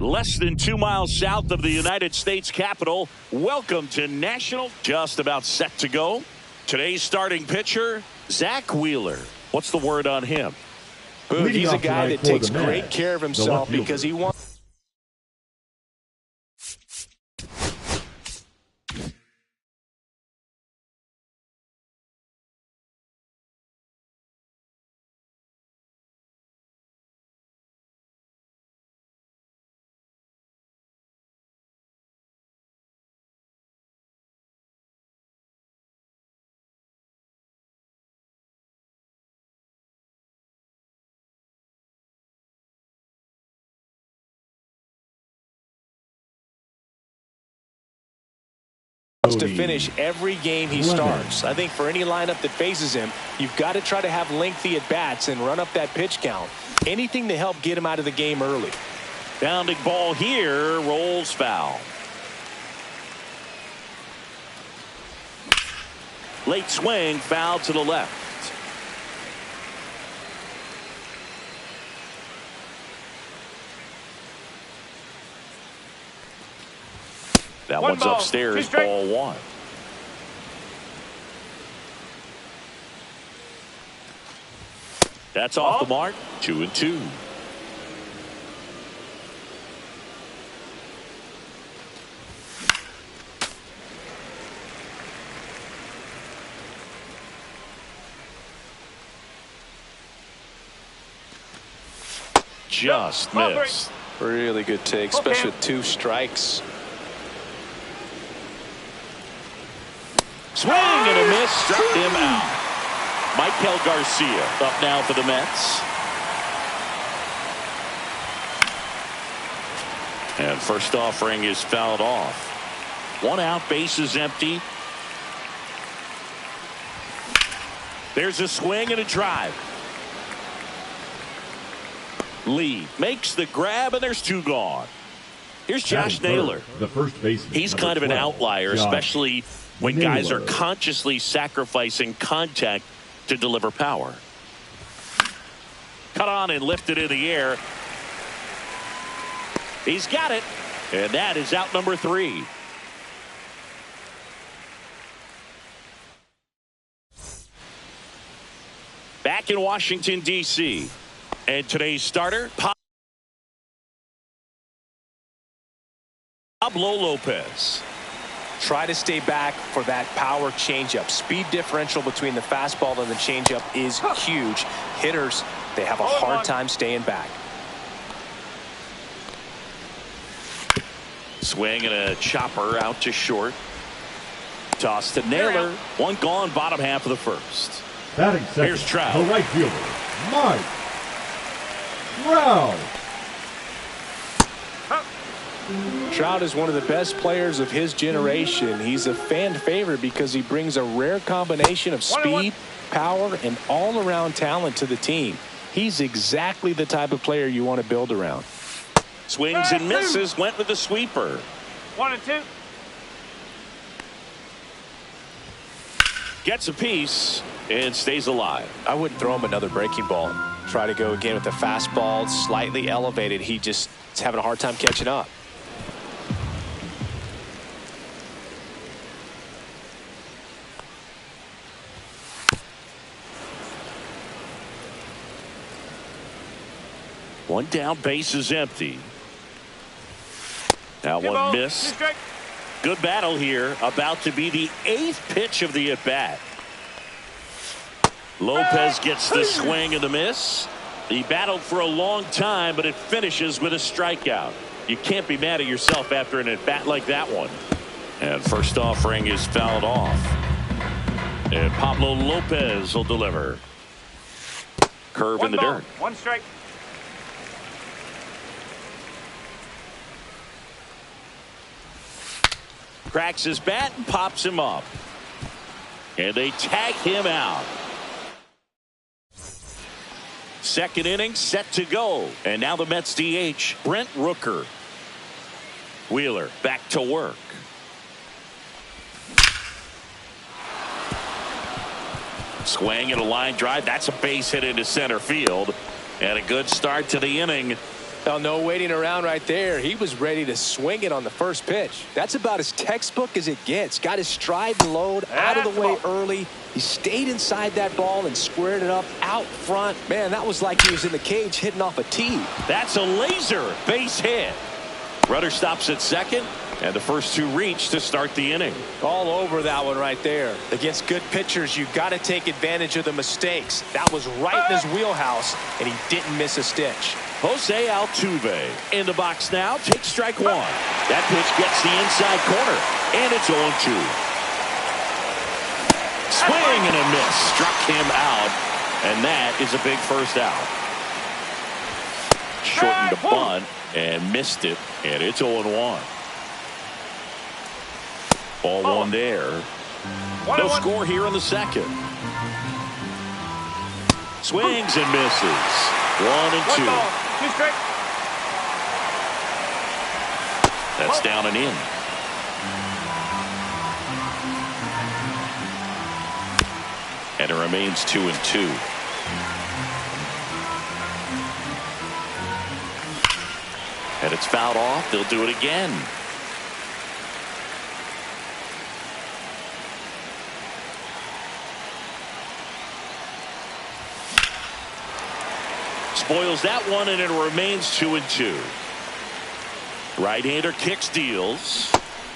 Less than 2 miles south of the United States Capitol. Welcome to National. Just about set to go. Today's starting pitcher, Zach Wheeler. What's the word on him? He's a guy that takes great care of himself because he wants. To finish every game he starts. I think for any lineup that faces him, you've got to try to have lengthy at bats and run up that pitch count. Anything to help get him out of the game early. Bounding ball here, rolls foul. Late swing, foul to the left. That one's upstairs, ball one. That's off the mark, 2-2. Just missed. Really good take, especially with 2 strikes. Swing and a miss, struck him out. Michael Garcia up now for the Mets. And first offering is fouled off. 1 out, base is empty. There's a swing and a drive. Lee makes the grab and there's 2 gone. Here's Josh Naylor. The first baseman. He's kind of an outlier, especially when guys are consciously sacrificing contact to deliver power. Cut on and lifted in the air. He's got it. And that is out number 3. Back in Washington, D.C. And today's starter, Pablo Lopez. Try to stay back for that power changeup. Speed differential between the fastball and the changeup is huge. Hitters, they have a hard time staying back. Swing and a chopper out to short. Toss to Naylor. 1 gone, bottom half of the first. Batting second, here's Trout. The right fielder, Mike Trout. Trout is one of the best players of his generation. He's a fan favorite because he brings a rare combination of speed, power, and all-around talent to the team. He's exactly the type of player you want to build around. Swings and misses, went with the sweeper. 1-2. Gets a piece and stays alive. I wouldn't throw him another breaking ball. Try to go again with the fastball, slightly elevated. He just is having a hard time catching up. One down, base is empty. Now one miss. Good battle here. About to be the 8th pitch of the at-bat. Lopez gets the swing and the miss. He battled for a long time, but it finishes with a strikeout. You can't be mad at yourself after an at-bat like that one. And first offering is fouled off. And Pablo Lopez will deliver. Curve in the dirt. 1 strike. Cracks his bat and pops him up. And they tag him out. Second inning set to go. And now the Mets DH, Brent Rooker. Wheeler back to work. Swing and a line drive. That's a base hit into center field. And a good start to the inning Oh, no waiting around right there. He was ready to swing it on the first pitch. That's about as textbook as it gets. Got his stride and load out of the way early. He stayed inside that ball and squared it up out front. Man, that was like he was in the cage hitting off a tee. That's a laser base hit. Runner stops at second, and the first two reach to start the inning. All over that one right there. Against good pitchers, you've got to take advantage of the mistakes. That was right in his wheelhouse, and he didn't miss a stitch. Jose Altuve in the box now. Takes strike one. That pitch gets the inside corner, and it's 0-2. Swing and a miss. Struck him out, and that is a big first out. Shortened the bunt and missed it, and it's 0-1. Ball one there. No score here in the second. Swings and misses. 1-2. That's down and in. And it remains 2-2. And it's fouled off. They'll do it again. Spoils that one, and it remains 2-2. Right-hander kicks, deals,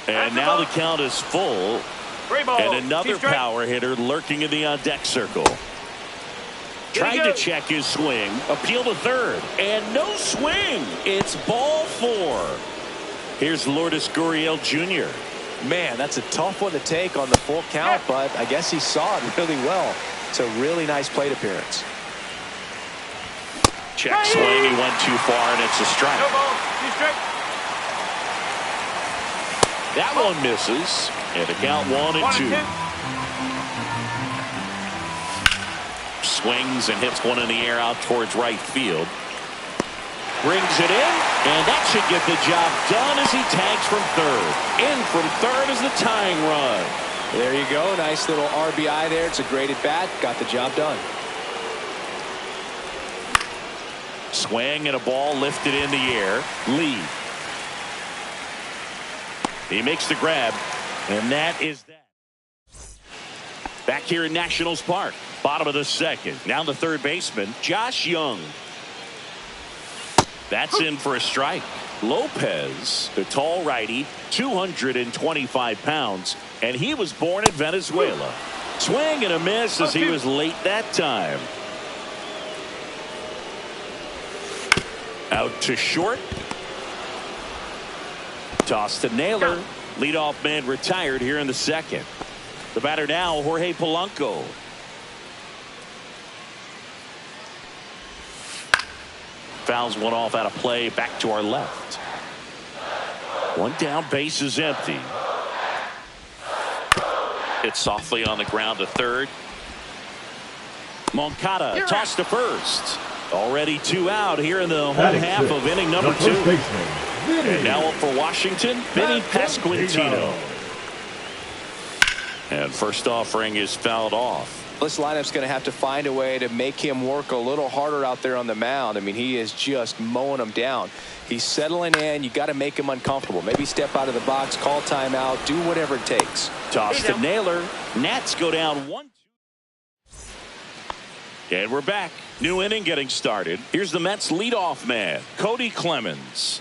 and now the count is full. And another power hitter lurking in the on-deck circle. Trying to check his swing. Appeal to third, and no swing. It's ball four. Here's Lourdes Gurriel Jr. Man, that's a tough one to take on the full count, but I guess he saw it really well. It's a really nice plate appearance. Check swing. He went too far, and it's a strike. That one misses, and the count 1-2. Swings and hits one in the air out towards right field. Brings it in, and that should get the job done as he tags from third. In from third is the tying run. There you go. Nice little RBI there. It's a great at bat. Got the job done. Swing and a ball lifted in the air. Lead. He makes the grab, and that is that. Back here in Nationals Park, bottom of the second. Now the third baseman, Josh Young. That's in for a strike. Lopez, the tall righty, 225 pounds, and he was born in Venezuela. Swing and a miss as he was late that time. Out to short. Toss to Naylor. Leadoff man retired here in the second. The batter now, Jorge Polanco. Fouls one off out of play. Back to our left. One down, base is empty. Hit softly on the ground to third. Moncada tossed to first. Already two out here in the home half of inning number two. And now up for Washington, Vinny Pasquantino. And first offering is fouled off. This lineup's going to have to find a way to make him work a little harder out there on the mound. I mean, he is just mowing them down. He's settling in. You got to make him uncomfortable. Maybe step out of the box, call timeout, do whatever it takes. Toss to Naylor. Nats go down 1-2. And we're back. New inning getting started. Here's the Mets leadoff man, Cody Clemens.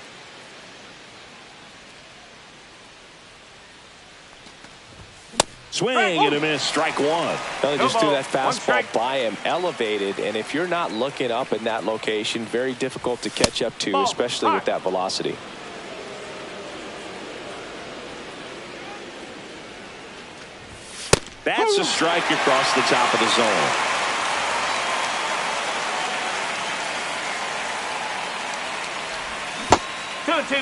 Swing and a miss, strike one. They just threw that fastball by him, elevated, and if you're not looking up in that location, very difficult to catch up to, especially with that velocity. That's a strike across the top of the zone. Two.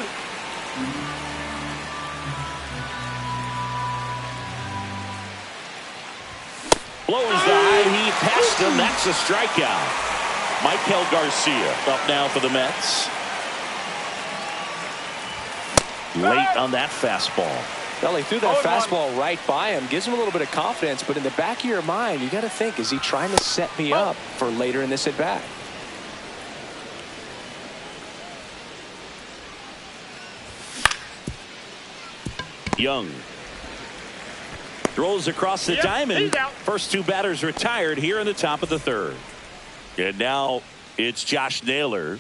Blows the high heat past him. That's a strikeout. Michael Garcia up now for the Mets. Late on that fastball. Well, he threw that fastball right by him. Gives him a little bit of confidence, but in the back of your mind, you got to think, is he trying to set me up for later in this at bat? Young throws across the diamond. First two batters retired here in the top of the third. And now it's Josh Naylor.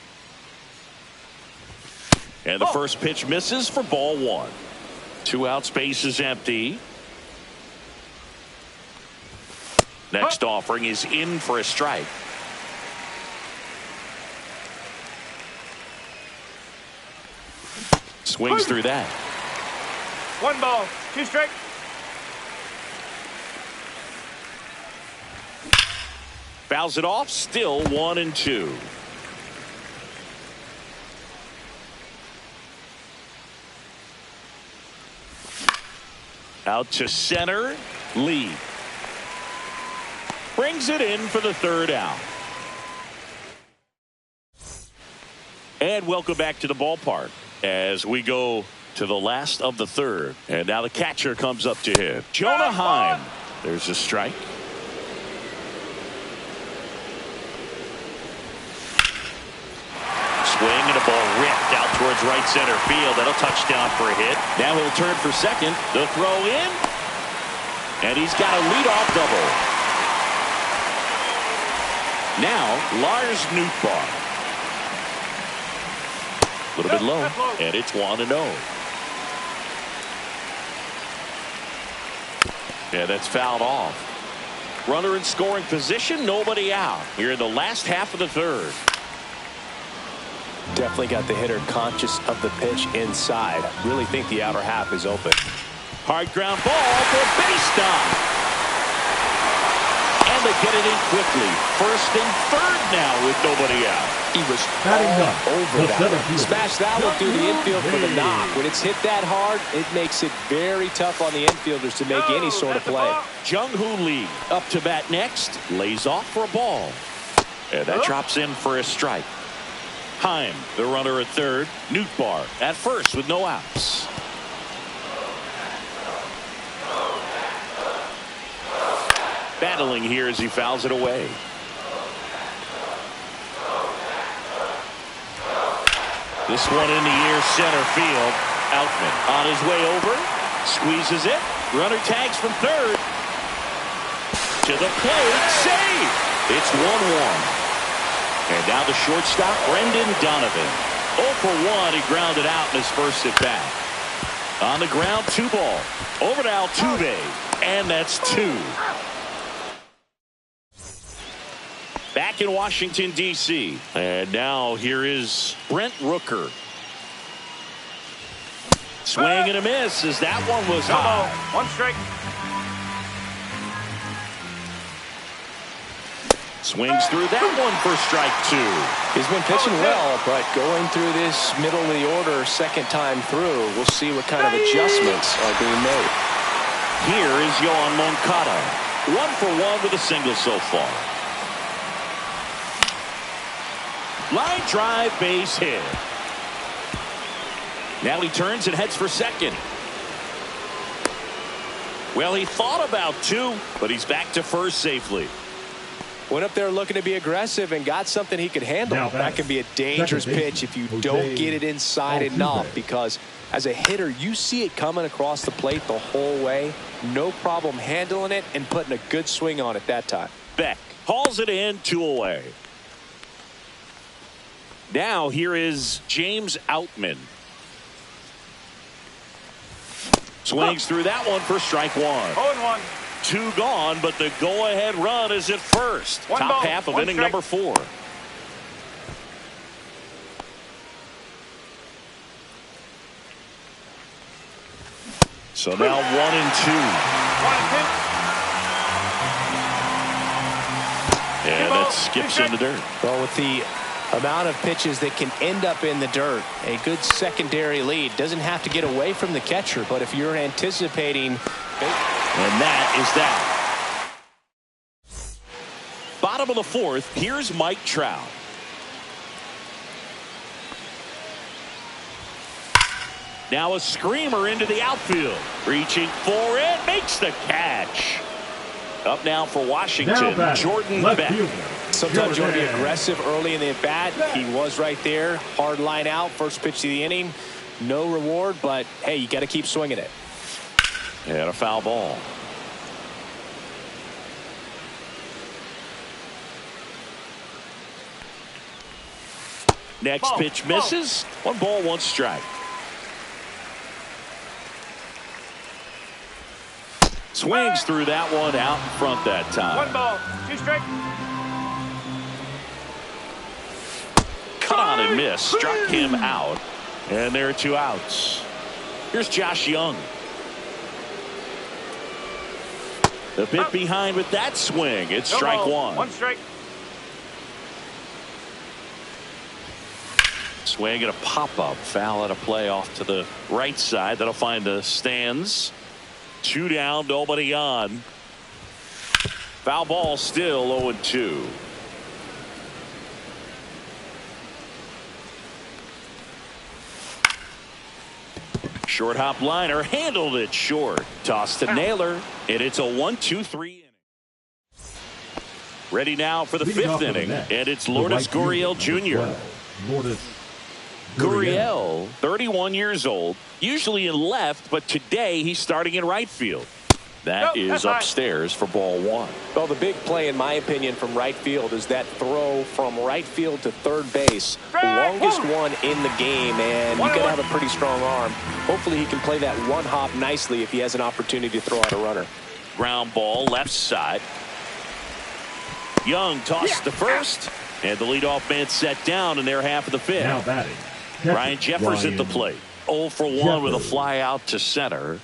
And the first pitch misses for ball one. 2 outs, base is empty. Next offering is in for a strike. Swings through that. 1 ball, 2 strikes. Fouls it off. Still 1-2. Out to center. Lee brings it in for the third out. And welcome back to the ballpark as we go to the last of the third. And now the catcher comes up to hit. Jonah Heim. There's a strike. Swing and a ball ripped out towards right center field. That'll touch down for a hit. Now he'll turn for second. The throw in. And he's got a leadoff double. Now Lars Nootbaar. A little bit low. And it's 1-0. Yeah, that's fouled off. Runner in scoring position. Nobody out. Here in the last half of the third. Definitely got the hitter conscious of the pitch inside. Really think the outer half is open. Hard ground ball for a base stop. And they get it in quickly. First and third now with nobody out. He was Batting up, over the that. center fielder, Smash that one through the infield for the knock. When it's hit that hard, it makes it very tough on the infielders to make any sort of play. Jung-Hoo Lee up to bat next. Lays off for a ball. And that drops in for a strike. Heim, the runner at third. Nootbaar at first with no outs. Battling here as he fouls it away. This one in the air center field. Outman on his way over. Squeezes it. Runner tags from third. To the plate. Save. It's 1-1. And now the shortstop, Brendan Donovan. 0 for 1. He grounded out in his first at bat. On the ground, 2 ball. Over to Altuve. And that's 2. Back in Washington, D.C. And now here is Brent Rooker. Swing and a miss as that one was high. 1 strike. Swings through that one for strike 2. He's been pitching well, but going through this middle of the order second time through, we'll see what kind of adjustments are being made. Here is Yoan Moncada. 1 for 1 with a single so far. Line drive, base hit. Now he turns and heads for second. Well, he thought about 2, but he's back to first safely. Went up there looking to be aggressive and got something he could handle. That can be a dangerous pitch if you don't get it inside enough, because as a hitter, you see it coming across the plate the whole way. No problem handling it and putting a good swing on it that time. Beck hauls it in, 2 away. Now here is James Outman. Swings through that one for strike 1. 0-1. 2 gone, but the go-ahead run is at first. Top half of inning number 4. So now 1-2. And that skips in the dirt. Well, with the amount of pitches that can end up in the dirt, a good secondary lead. Doesn't have to get away from the catcher, but if you're anticipating... And that is that. Bottom of the 4th, here's Mike Trout. Now a screamer into the outfield. Reaching for it, makes the catch. Up now for Washington, Jordan Beck. Sometimes you want to be aggressive early in the at-bat. He was right there. Hard line out. First pitch of the inning. No reward, but, hey, you got to keep swinging it. And a foul ball. Next pitch misses. 1 ball, 1 strike. Swings through that one out in front that time. 1 ball, 2 strikes. Cut on and miss. Struck him out. And there are 2 outs. Here's Josh Young. The bit behind with that swing. It's strike 1. 1 strike. Swing and a pop-up. Foul at a play off to the right side. That'll find the stands. 2 down, nobody on. Foul ball still 0-2. Short hop liner, handled it short. Toss to Naylor, and it's a 1-2-3 inning. Ready now for the 5th inning, and it's Lourdes Gurriel Jr. Gurriel, 31 years old, usually in left, but today he's starting in right field. That is upstairs for ball 1. Well, the big play, in my opinion, from right field is that throw from right field to third base. The longest one in the game, and you got to have a pretty strong arm. Hopefully he can play that one hop nicely if he has an opportunity to throw out a runner. Ground ball left side. Young tossed to first, and the leadoff man set down in their half of the 5th. Now batting, Ryan Jeffers at the plate. 0 for 1 with a fly out to center.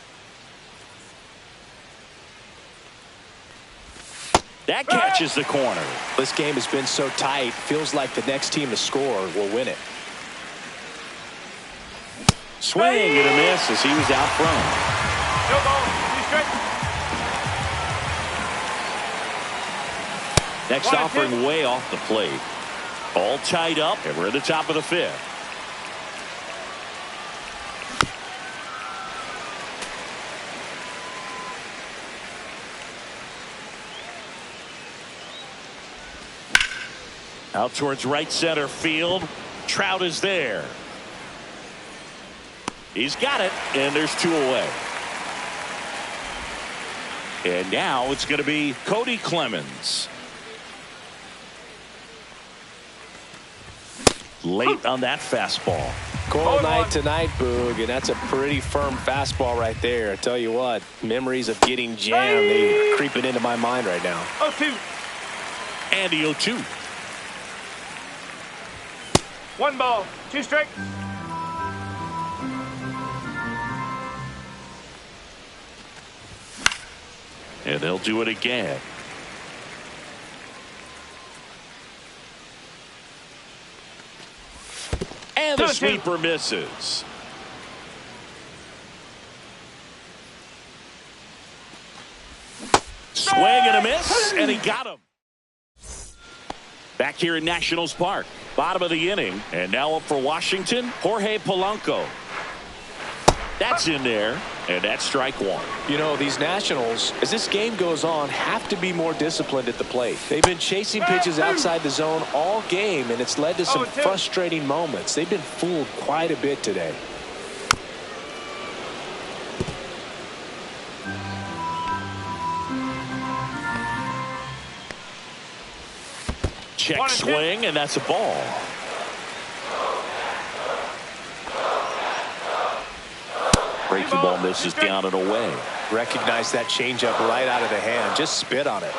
That catches the corner. This game has been so tight. Feels like the next team to score will win it. Swing and a miss as he was out front. No ball, 2 strikes. Next offering way off the plate. All tied up, and we're at the top of the 5th. Out towards right center field. Trout is there. He's got it, and there's 2 away. And now it's going to be Cody Clemens. Late on that fastball. Cold night tonight, Boog, and that's a pretty firm fastball right there. I tell you what, memories of getting jammed, they creeping into my mind right now. 0-2. And the 0-2. 1 ball, 2 strikes. And they'll do it again. And the sweeper misses. Swing and a miss, and he got him. Back here in Nationals Park, bottom of the inning, and now up for Washington, Jorge Polanco. That's in there, and that's strike 1. You know, these Nationals, as this game goes on, have to be more disciplined at the plate. They've been chasing pitches outside the zone all game, and it's led to some frustrating moments. They've been fooled quite a bit today. Check swing, and that's a ball. Breaking ball misses down and away. Recognize that changeup right out of the hand. Just spit on it.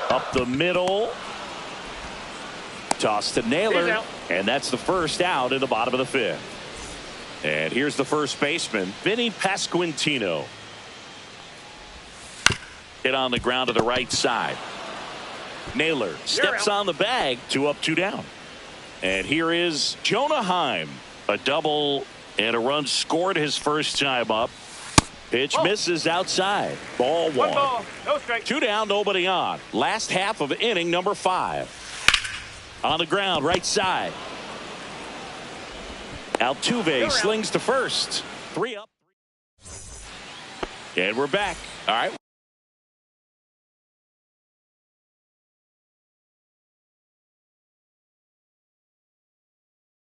Up the middle. Toss to Naylor. And that's the first out in the bottom of the 5th. And here's the first baseman, Vinny Pasquantino. Hit on the ground to the right side. Naylor steps on the bag. 2 up, 2 down. And here is Jonah Heim. A double and a run scored his first time up. Pitch misses outside. Ball 1. 1 ball, no strike. 2 down, nobody on. Last half of inning number 5. On the ground, right side. Altuve slings to first. 3 up. And we're back. All right.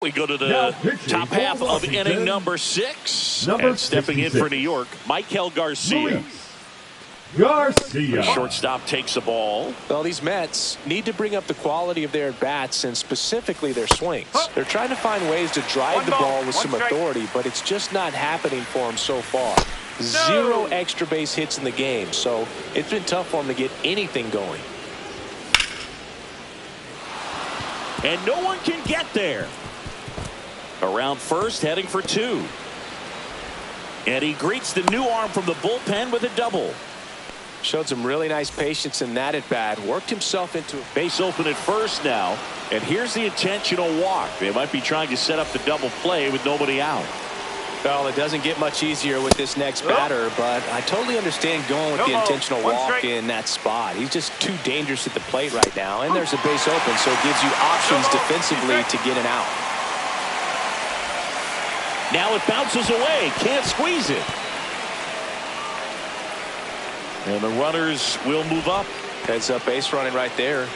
We go to Now the pitching top for half of Washington, inning number 6. number And stepping in 66. for New York, Michael Garcia. Garcia. Shortstop takes the ball. Well, these Mets need to bring up the quality of their at-bats and specifically their swings. They're trying to find ways to drive the ball with some authority, but it's just not happening for them so far. 0 extra base hits in the game, so it's been tough for them to get anything going. And no one can get there. Around first, heading for 2. And he greets the new arm from the bullpen with a double. Showed some really nice patience in that at-bat. Worked himself into a Base open at first now. And here's the intentional walk. They might be trying to set up the double play with nobody out. Well, it doesn't get much easier with this next batter, but I totally understand going with the intentional walk in that spot. He's just too dangerous at the plate right now, and there's a base open, so it gives you options defensively to get an out. Now it bounces away. Can't squeeze it. And the runners will move up. Heads up base running right there.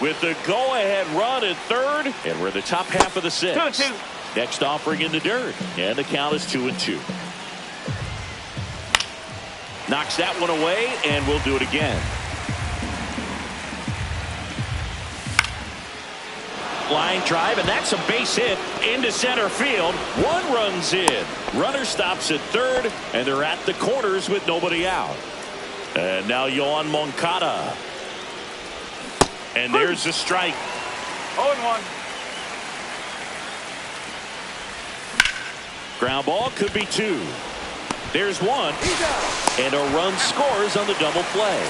With the go-ahead run at third. And we're in the top half of the 6th. 2-2. Next offering in the dirt. And the count is 2-2. Knocks that one away, and we'll do it again. Line drive, and that's a base hit into center field. 1 run's in. Runner stops at third, and they're at the corners with nobody out. And now Yohan Moncada. And there's the strike. 0-1. Ground ball could be 2. There's 1. And a run scores on the double play.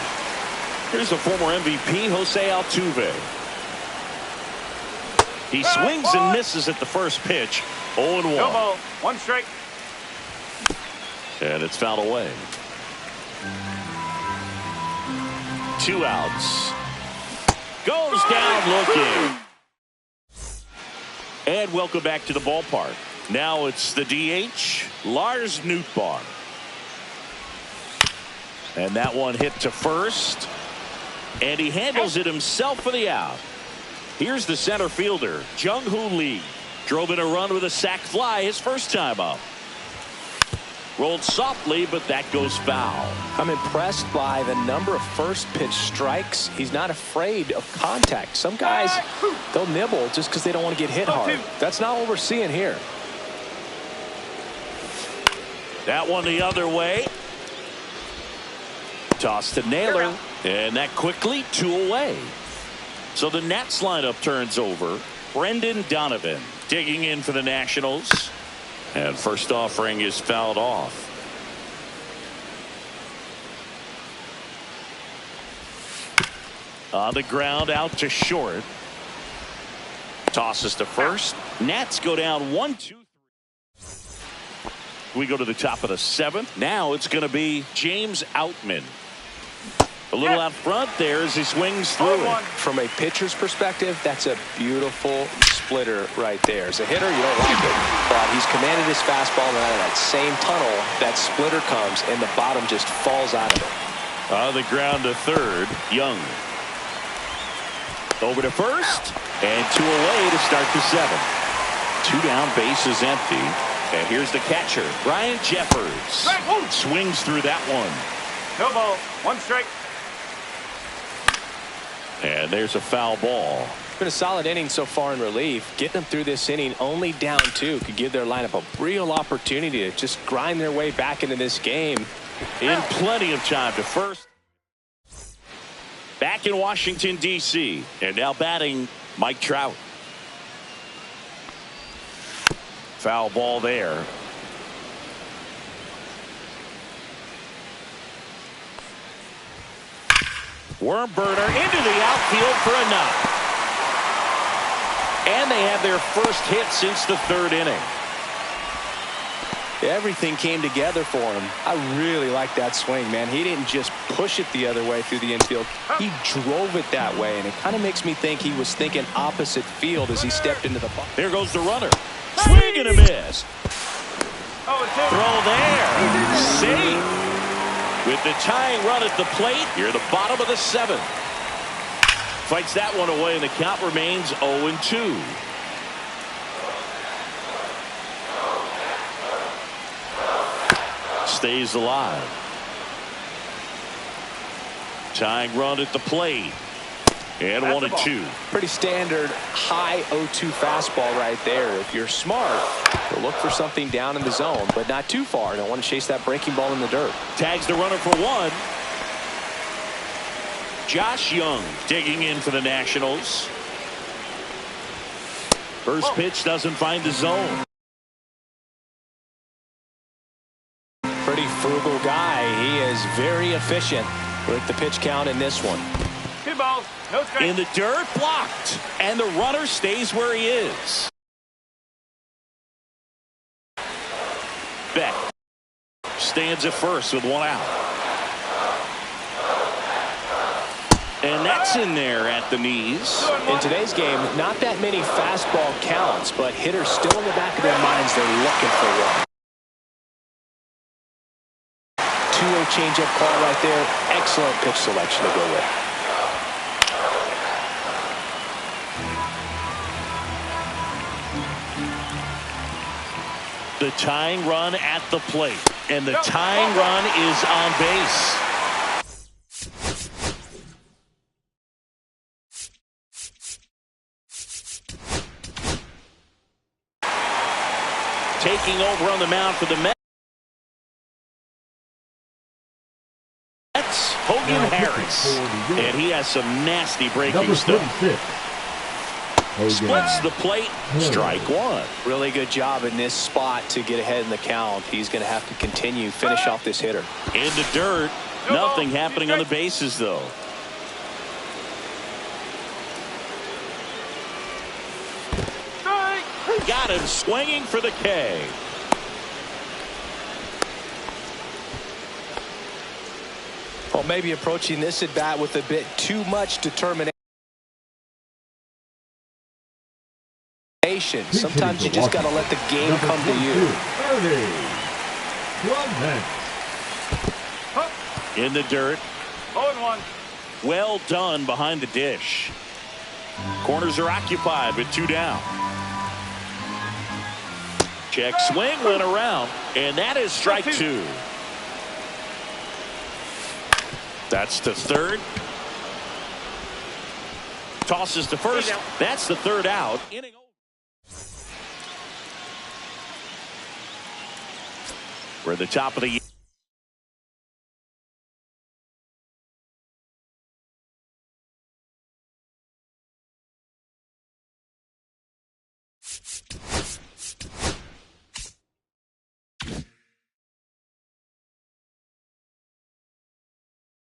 Here's the former MVP, Jose Altuve. He swings and misses at the first pitch. 0-1. No ball. 1 strike. And it's fouled away. 2 outs. Goes down looking. And welcome back to the ballpark. Now it's the DH, Lars Nootbaar. And that one hit to first. And he handles it himself for the out. Here's the center fielder, Jung-Hoo Lee. Drove in a run with a sac fly his first time up. Rolled softly, but that goes foul. I'm impressed by the number of first pitch strikes. He's not afraid of contact. Some guys, they'll nibble just because they don't want to get hit hard. That's not what we're seeing here. That one the other way. Toss to Naylor. And that quickly 2 away. So the Nats lineup turns over. Brendan Donovan digging in for the Nationals. And first offering is fouled off. On the ground, out to short. Tosses to first. Nats go down 1-2. We go to the top of the 7th. Now it's going to be James Outman. A little out front there as he swings through it. From a pitcher's perspective, that's a beautiful splitter right there. As a hitter, you don't like it, but he's commanded his fastball, and out of that same tunnel, that splitter comes, and the bottom just falls out of it. On the ground to third, Young. Over to first, and 2 away to start the 7th. 2 down, bases empty. And here's the catcher, Ryan Jeffers. Swings through that one. No ball. 1 strike. And there's a foul ball. It's been a solid inning so far in relief. Getting them through this inning only down 2 could give their lineup a real opportunity to just grind their way back into this game. In plenty of time to first. Back in Washington, D.C. And now batting Mike Trout. Foul ball there. Worm burner into the outfield for a knock. And they have their first hit since the 3rd inning. Everything came together for him. I really like that swing, man. He didn't just push it the other way through the infield. He drove it that way, and it kind of makes me think he was thinking opposite field as he stepped into the box. There goes the runner. Swing and a miss. Throw there. Safe. With the tying run at the plate, you're the bottom of the 7th. Fights that one away, and the count remains 0-2. stays alive. Tying run at the plate. And 1-2. Pretty standard high 0-2 fastball right there. If you're smart, you'll look for something down in the zone, but not too far. Don't want to chase that breaking ball in the dirt. Tags the runner for one. Josh Young digging in for the Nationals. First pitch doesn't find the zone. Pretty frugal guy. He is very efficient with the pitch count in this one. 2 balls, no strikes. In the dirt, blocked. And the runner stays where he is. Beck stands at first with 1 out. And that's in there at the knees. In today's game, not that many fastball counts, but hitters still in the back of their minds, they're looking for one. 2-0 changeup call right there. Excellent pitch selection to go with. The tying run at the plate. And the tying run is on base. Taking over on the mound for the Mets. Hogan Harris. And he has some nasty breaking stuff. Splits the plate. Strike one. Really good job in this spot to get ahead in the count. He's going to have to continue, finish off this hitter. In the dirt. Nothing happening on the bases, though. Got him swinging for the K. Well, maybe approaching this at bat with a bit too much determination. Sometimes you just got to let the game come to you. In the dirt. 0-1. Well done behind the dish. Corners are occupied with 2 down. Check swing went around, and that is strike 2. That's to third. Tosses to first. That's the 3rd out. Inning over. We're at the top of the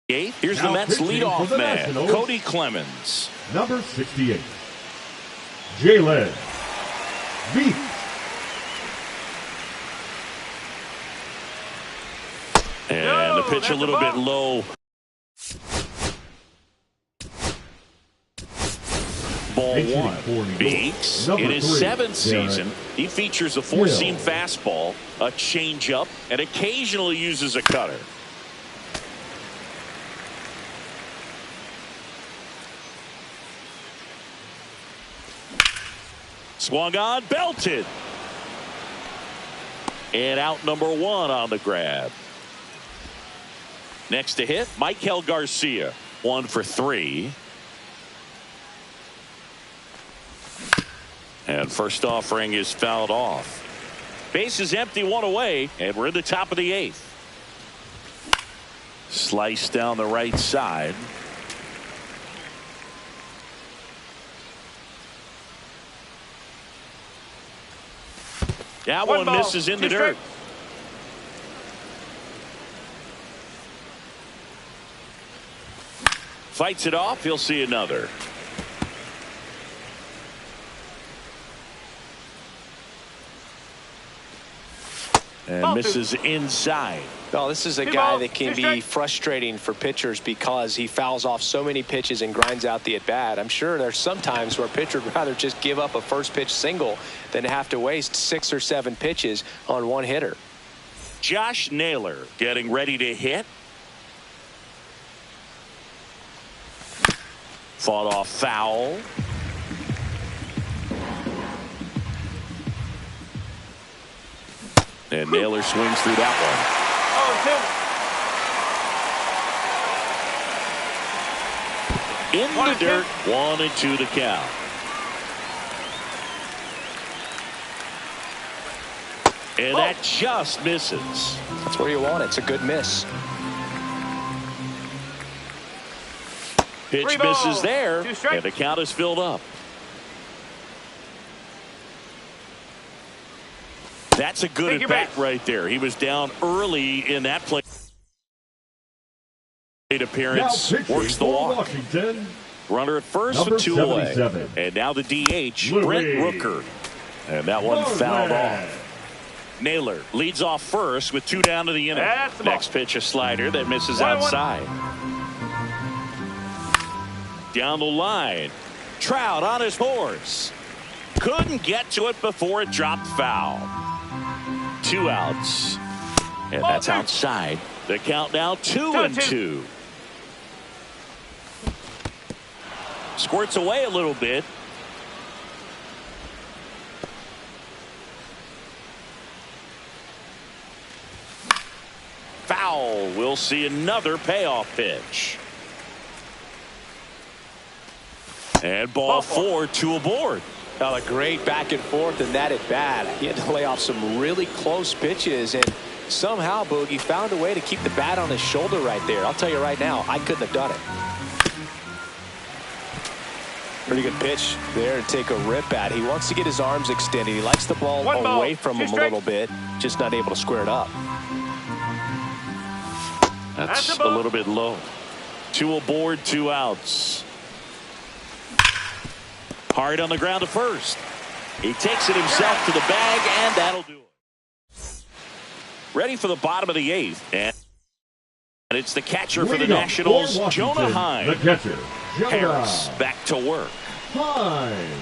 eighth. Here's the Mets leadoff man, Cody Clemens. Number 68, Jalen Beef. And the pitch a little bit low. Ball 1. Beeks in his 7th season. He features a 4-seam fastball, a changeup, and occasionally uses a cutter. Swung on, belted. And out number 1 on the grab. Next to hit, Michael Garcia. 1 for 3. And first offering is fouled off. Base is empty, 1 away, and we're in the top of the 8th. Slice down the right side. That one misses in the dirt. Fights it off. He'll see another. And misses inside. Well, this is a guy that can be frustrating for pitchers because he fouls off so many pitches and grinds out the at-bat. I'm sure there's some times where a pitcher would rather just give up a first pitch single than have to waste 6 or 7 pitches on one hitter. Josh Naylor getting ready to hit. Fought off foul. And Naylor swings through that 2. In the dirt, 1-2 the count. And that just misses. That's where you want it. It's a good miss. Pitch misses there, and the count is filled up. That's a good at bat right there. He was down early in that plate appearance. Works the walk. Washington, Runner at first number with 2 away. 77. And now the DH, Louis. Brent Rooker. And that one fouled Louis. off. Naylor leads off first with 2 down to the inning. Next pitch, a slider that misses outside. Down the line, Trout on his horse. Couldn't get to it before it dropped foul. 2 outs. And that's outside. The count now 2-2. Squirts away a little bit. Foul. We'll see another payoff pitch. And ball 4, 2 aboard. A great back and forth in that at bat. He had to lay off some really close pitches, and somehow Boogie found a way to keep the bat on his shoulder right there. I'll tell you right now, I couldn't have done it. Pretty good pitch there to take a rip at. He wants to get his arms extended. He likes the ball away from him a little bit, just not able to square it up. That's a little bit low. 2 aboard, 2 outs. Hard on the ground to first. He takes it himself to the bag, and that'll do it. Ready for the bottom of the 8th. And it's the catcher for the Nationals, Jonah Hines. The catcher, Harris back to work. Hines.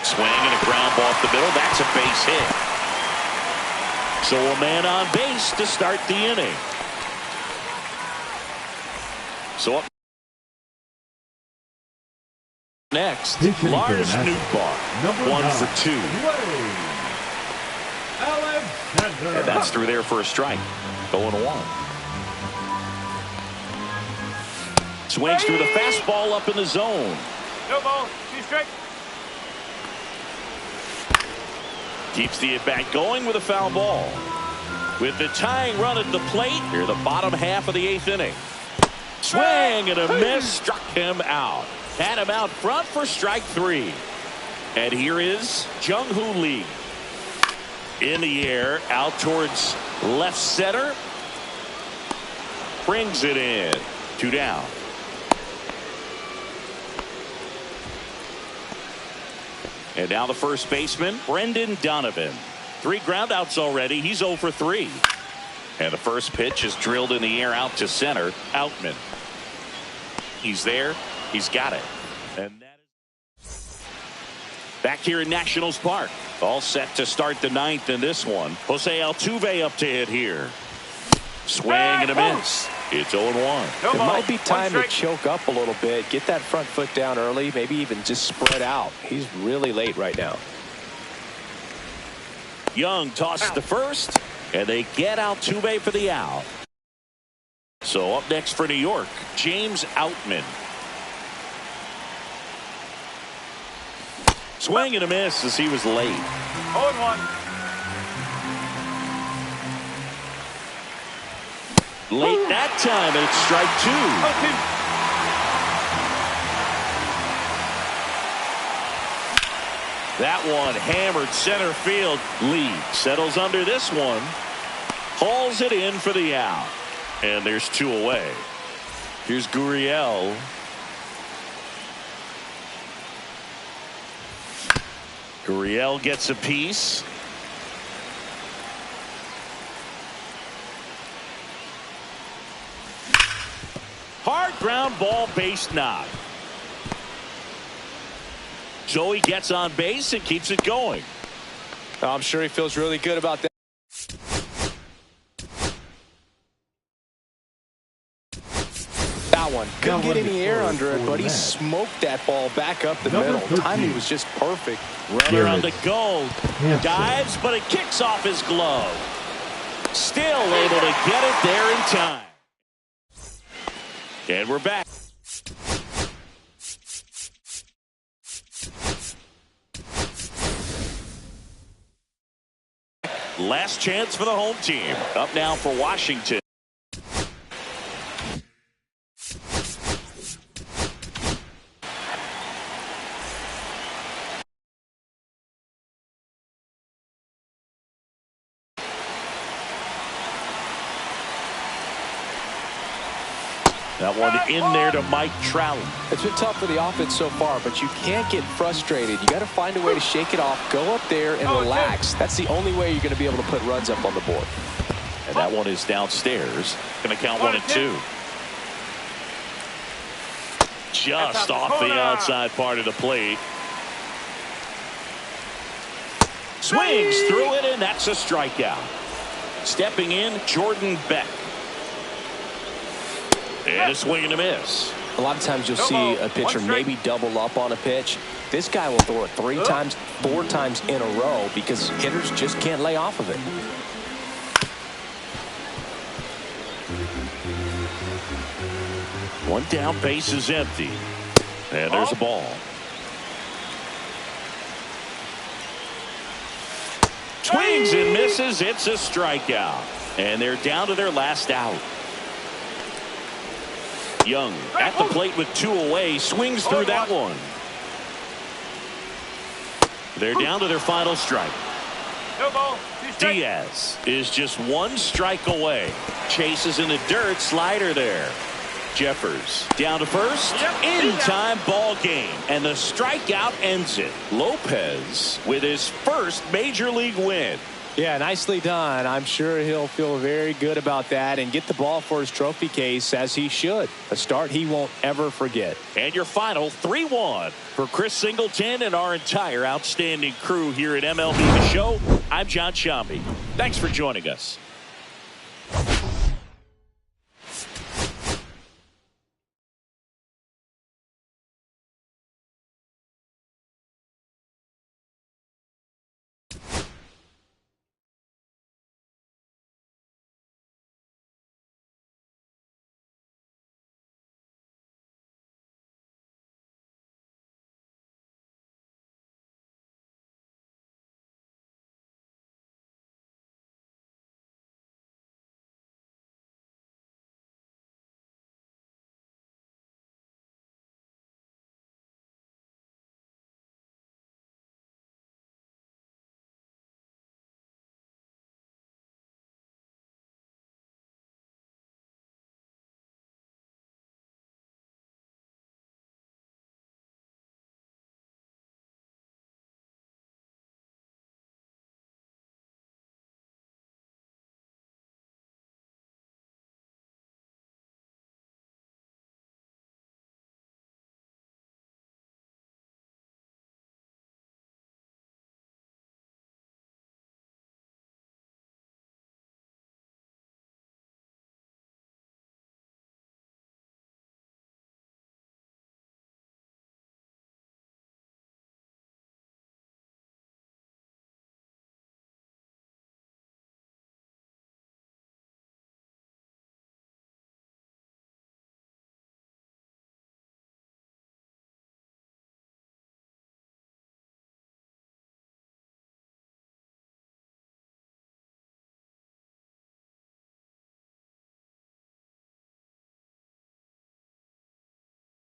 Swing and a ground ball off the middle. That's a base hit. So a man on base to start the inning. So up next, Lars Nootbaar, 1 for 2. And that's through there for a strike. 0-1. Swings through the fastball up in the zone. No ball, 2 strikes. Keeps the at-bat going with a foul ball. With the tying run at the plate, here the bottom half of the 8th inning. Swing and a miss, struck him out. Had him out front for strike 3. And here is Jung-Hoo Lee. In the air, out towards left center. Brings it in. 2 down. And now the first baseman, Brendan Donovan. 3 groundouts already. He's 0 for 3. And the first pitch is drilled in the air out to center. Outman. He's there. He's got it. And that is back here in Nationals Park. All set to start the 9th in this one. Jose Altuve up to hit here. Swing and a miss. It's 0-1. It might be time to choke up a little bit, get that front foot down early, maybe even just spread out. He's really late right now. Young tosses the first, and they get Altuve for the out. So up next for New York, James Outman. Swing and a miss as he was late. 0-1. Late that time, and it's strike 2. 0-2. That one hammered center field. Lee settles under this one. Hauls it in for the out. And there's 2 away. Here's Gurriel. Gurriel gets a piece. Hard ground ball, base knock. Joey gets on base and keeps it going. I'm sure he feels really good about that. That one couldn't get any air under it, but he smoked that ball back up the middle. Timing was just perfect. Runner on the go. Dives, but it kicks off his glove. Still able to get it there in time. And we're back. Last chance for the home team. Up now for Washington. That one in there to Mike Trout. It's been tough for the offense so far, but you can't get frustrated. You got to find a way to shake it off, go up there and relax. That's the only way you're going to be able to put runs up on the board. And that one is downstairs. Going to count 1-2. Just off the outside part of the plate. Swings through it, and that's a strikeout. Stepping in, Jordan Beck. And a swing and a miss. A lot of times you'll see a pitcher maybe double up on a pitch. This guy will throw it 3 times, 4 times in a row because hitters just can't lay off of it. One down, base is empty. And there's a ball. Swings and misses. It's a strikeout. And they're down to their last out. Young at the plate with 2 away, swings through that one. They're down to their final strike. Diaz is just 1 strike away. Chases in the dirt, slider there. Jeffers down to first, in time, ball game, and the strikeout ends it. Lopez with his first major league win. Yeah, nicely done. I'm sure he'll feel very good about that and get the ball for his trophy case, as he should. A start he won't ever forget. And your final 3-1 for Chris Singleton and our entire outstanding crew here at MLB The Show. I'm John Shambi. Thanks for joining us.